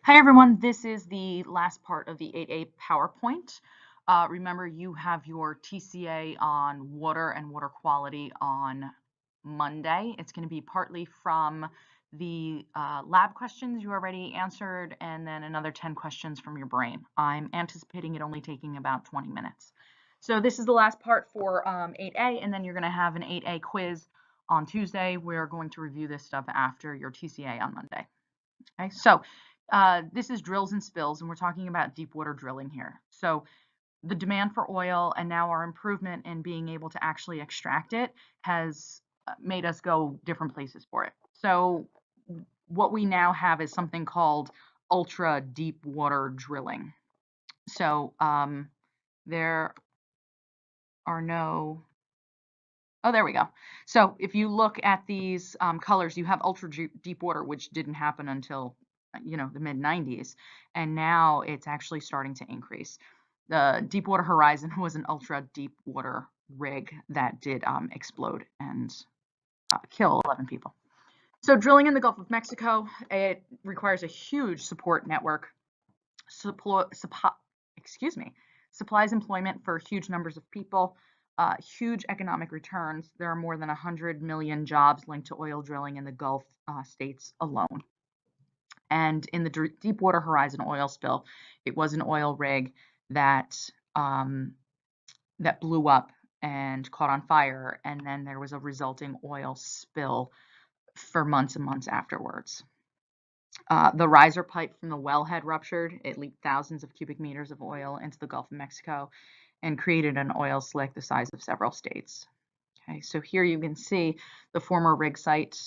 Hi everyone, this is the last part of the 8A PowerPoint. Remember, you have your TCA on water and water quality on Monday. It's going to be partly from the lab questions you already answered and then another 10 questions from your brain. I'm anticipating it only taking about 20 minutes. So this is the last part for 8A, and then you're going to have an 8A quiz on Tuesday. We're going to review this stuff after your TCA on Monday. Okay, so this is drills and spills, and we're talking about deep water drilling here. So the demand for oil and now our improvement in being able to actually extract it has made us go different places for it. So what we now have is something called ultra deep water drilling. So there are no, oh, there we go. So if you look at these colors, you have ultra deep water, which didn't happen until the mid 90s, and now it's actually starting to increase. The Deepwater Horizon was an ultra deep water rig that did explode and kill 11 people. So drilling in the Gulf of Mexico, it requires a huge support network. Supplies employment for huge numbers of people, huge economic returns. There are more than 100 million jobs linked to oil drilling in the Gulf states alone. And in the Deepwater Horizon oil spill, it was an oil rig that that blew up and caught on fire, and then there was a resulting oil spill for months and months afterwards. The riser pipe from the wellhead ruptured. It leaked thousands of cubic meters of oil into the Gulf of Mexico and created an oil slick the size of several states. Okay, so here you can see the former rig site.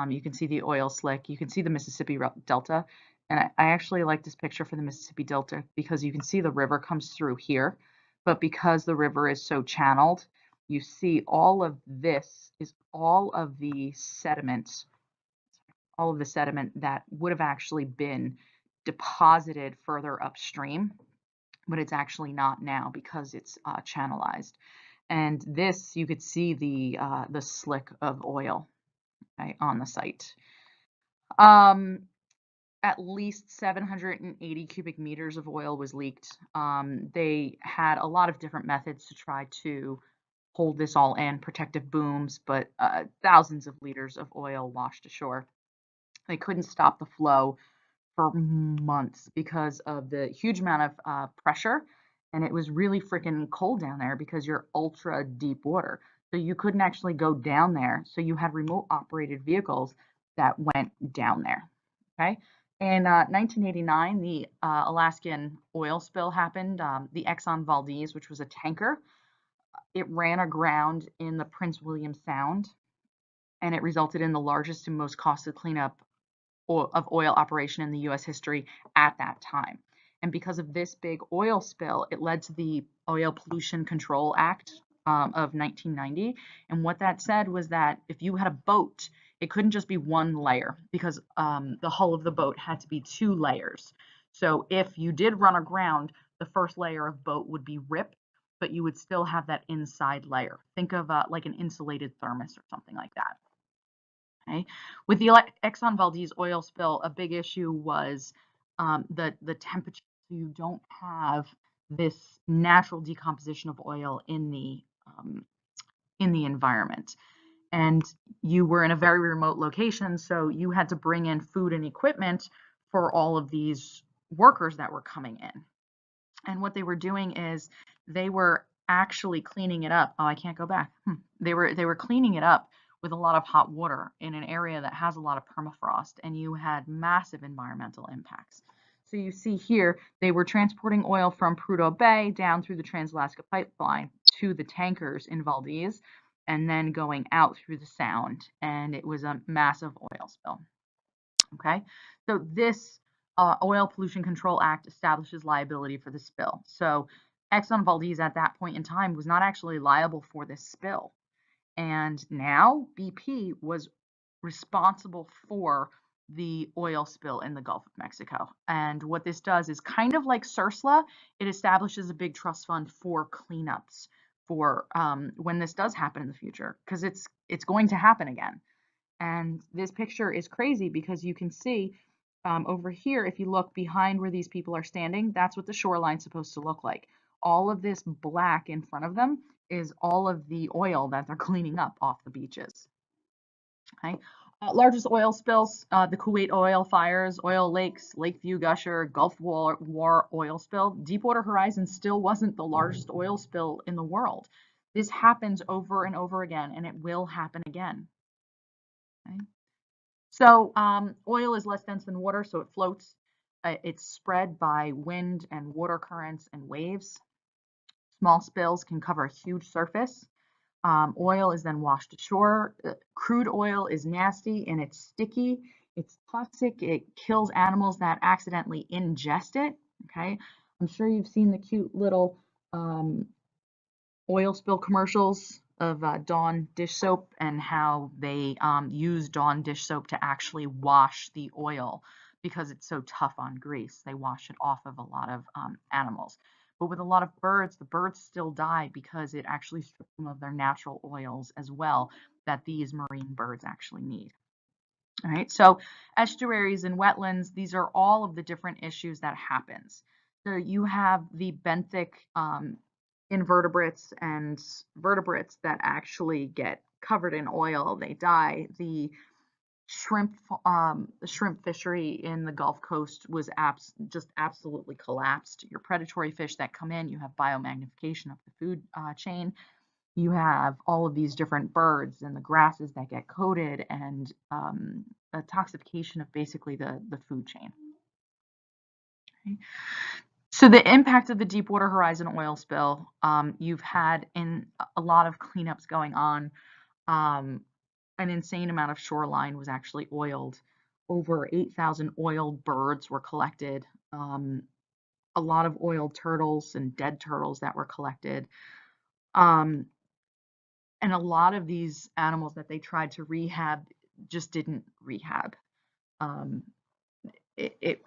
You can see the oil slick. You can see the Mississippi Delta. And I actually like this picture for the Mississippi Delta because you can see the river comes through here. But because the river is so channeled, you see all of this is all of the sediment that would have actually been deposited further upstream, but it's actually not now because it's channelized. And this, you could see the slick of oil, okay, on the site. At least 780 cubic meters of oil was leaked. They had a lot of different methods to try to hold this all in, protective booms, but thousands of liters of oil washed ashore. They couldn't stop the flow for months because of the huge amount of pressure, and it was really freaking cold down there because you're ultra deep water. So you couldn't actually go down there. So you had remote operated vehicles that went down there. Okay. In 1989, the Alaskan oil spill happened. The Exxon Valdez, which was a tanker, it ran aground in the Prince William Sound, and it resulted in the largest and most costly cleanup of oil operation in the US history at that time. And because of this big oil spill, it led to the Oil Pollution Control Act of 1990. And what that said was that if you had a boat, it couldn't just be one layer because the hull of the boat had to be 2 layers. So if you did run aground, the first layer of boat would be ripped, but you would still have that inside layer. Think of like an insulated thermos or something like that. Okay. With the Exxon Valdez oil spill, a big issue was the temperature. So you don't have this natural decomposition of oil in the environment, and you were in a very remote location, so you had to bring in food and equipment for all of these workers that were coming in. And what they were doing is they were actually cleaning it up. Oh, I can't go back. They were cleaning it up with a lot of hot water in an area that has a lot of permafrost, and you had massive environmental impacts. So you see here, they were transporting oil from Prudhoe Bay down through the Trans-Alaska Pipeline to the tankers in Valdez, and then going out through the Sound, and it was a massive oil spill. Okay, so this Oil Pollution Control Act establishes liability for the spill. So Exxon Valdez at that point in time was not actually liable for this spill. And now BP was responsible for the oil spill in the Gulf of Mexico. And what this does is kind of like CERSLA, it establishes a big trust fund for cleanups for when this does happen in the future, because it's going to happen again. And this picture is crazy because you can see over here, if you look behind where these people are standing, that's what the shoreline's supposed to look like. All of this black in front of them is all of the oil that they're cleaning up off the beaches. Okay. Largest oil spills, the Kuwait oil fires, oil lakes, Lakeview Gusher, Gulf War oil spill. Deepwater Horizon still wasn't the largest oil spill in the world. This happens over and over again, and it will happen again. Okay. So oil is less dense than water, so it floats. It's spread by wind and water currents and waves. Small spills can cover a huge surface. Oil is then washed ashore. Crude oil is nasty and it's sticky. It's toxic. It kills animals that accidentally ingest it. Okay. I'm sure you've seen the cute little oil spill commercials of Dawn dish soap and how they use Dawn dish soap to actually wash the oil because it's so tough on grease. They wash it off of a lot of animals. But with a lot of birds, the birds still die because it actually strips them of their natural oils as well that these marine birds actually need. All right, so estuaries and wetlands, these are all of the different issues that happens. So you have the benthic invertebrates and vertebrates that actually get covered in oil, they die. The shrimp fishery in the Gulf Coast was just absolutely collapsed. Your predatory fish that come in, you have biomagnification of the food chain. You have all of these different birds and the grasses that get coated and a toxification of basically the food chain. Okay. So the impact of the Deepwater Horizon oil spill, you've had in a lot of cleanups going on. An insane amount of shoreline was actually oiled. Over 8,000 oiled birds were collected. A lot of oiled turtles and dead turtles that were collected. And a lot of these animals that they tried to rehab just didn't rehab. It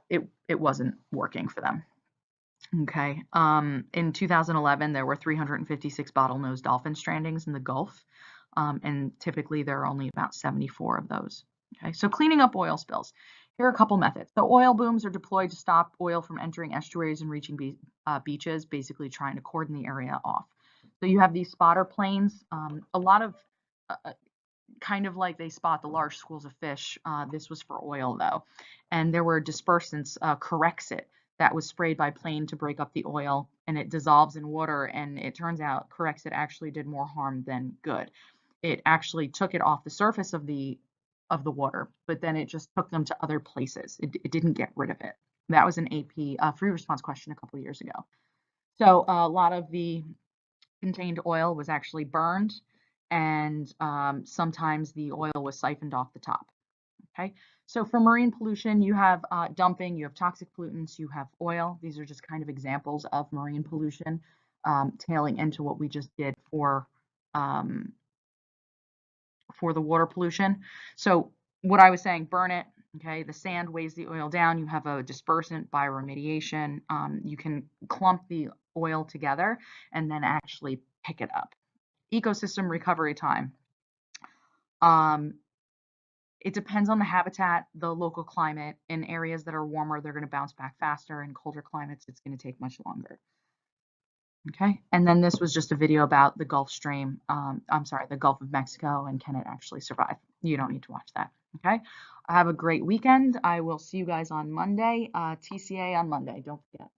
wasn't working for them. Okay. In 2011, there were 356 bottlenose dolphin strandings in the Gulf, and typically there are only about 74 of those. Okay, so cleaning up oil spills. Here are a couple methods. So oil booms are deployed to stop oil from entering estuaries and reaching beaches, basically trying to cordon the area off. So you have these spotter planes. A lot of kind of like they spot the large schools of fish. This was for oil though, and there were dispersants, Corexit, that was sprayed by plane to break up the oil, and it dissolves in water. And it turns out Corexit actually did more harm than good. It actually took it off the surface of the water, but then it just took them to other places. It didn't get rid of it. That was an AP free response question a couple of years ago. So a lot of the contained oil was actually burned, and sometimes the oil was siphoned off the top. Okay, so for marine pollution, you have dumping, you have toxic pollutants, you have oil. These are just kind of examples of marine pollution, tailing into what we just did for the water pollution. So what I was saying, burn it. Okay, the sand weighs the oil down. You have a dispersant, bioremediation. You can clump the oil together and then actually pick it up. Ecosystem recovery time. It depends on the habitat, the local climate. In areas that are warmer, they're going to bounce back faster. In colder climates, it's going to take much longer. Okay, and then this was just a video about the Gulf Stream, I'm sorry, the Gulf of Mexico, and can it actually survive? You don't need to watch that. Okay, have a great weekend. I will see you guys on Monday, TCA on Monday. Don't forget.